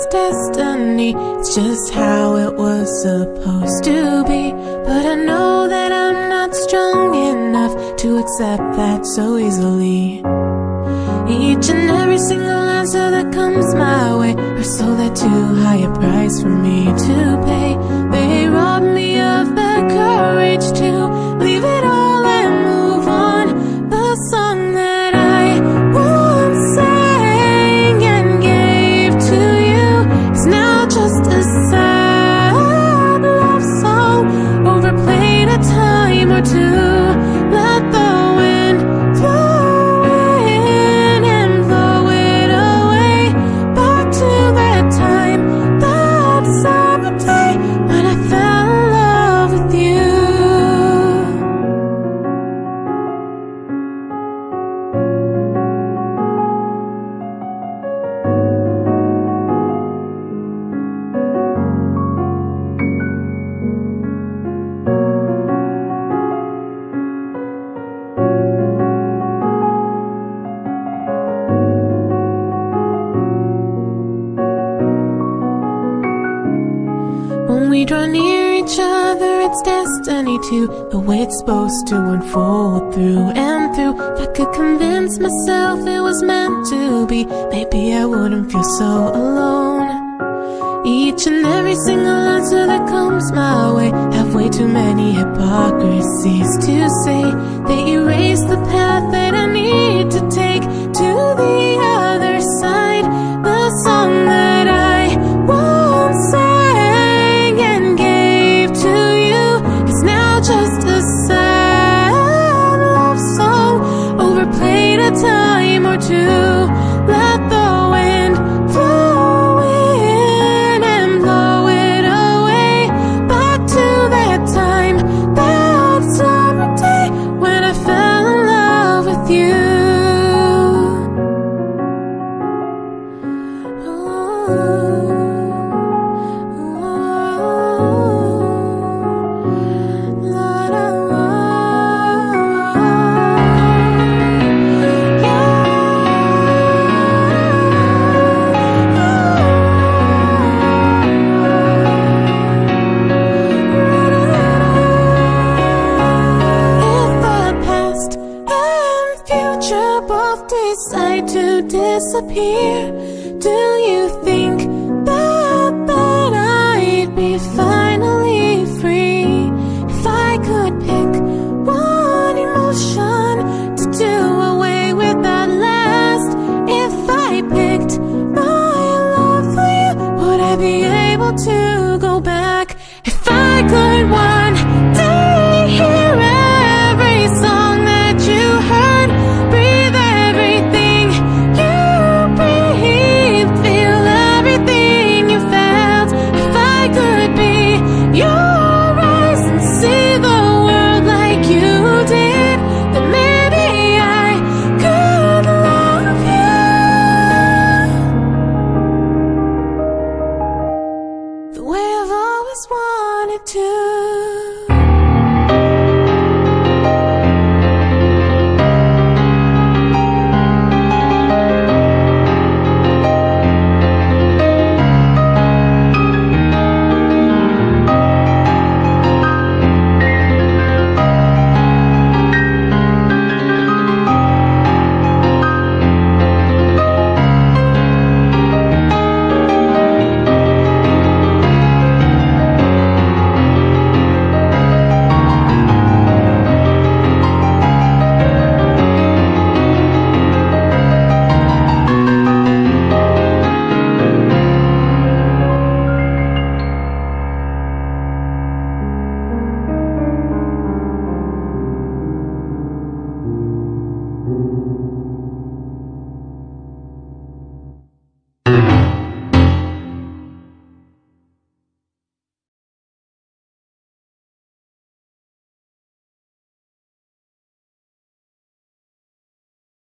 destiny. It's just how it was supposed to be. But I know that I'm not strong enough to accept that so easily. Each and every single answer that comes my way are sold at too high a price for me to pay. They rob me of the courage to leave it all and move on. The song that I once sang and gave to you is now just a sad love song, overplayed a time or two. Let the wind blow in and blow it away, back to that time, that summer day when I fell in love with you. When we draw near each other, it's destiny too, the way it's supposed to unfold through and through. If I could convince myself it was meant to be, maybe I wouldn't feel so alone. Each and every single answer that comes my way have way too many hypocrisies to say. They erase the path that I need to take to the other side. The song that I once sang and gave to you is now just a sad love song, overplayed a time or two. Let the wind blow in and blow it away, back to that time, that summer day when I fell in love with you. Decide to disappear, do you think that I'd be finally free if I could pick one emotion to do away with that last? If I picked my love for you, would I be able to go back? If I could one day hear every song that you heard, breathe everything you breathed, feel everything you felt. If I could be your eyes and see the world like you did, then maybe I could love you the way I've always wanted to.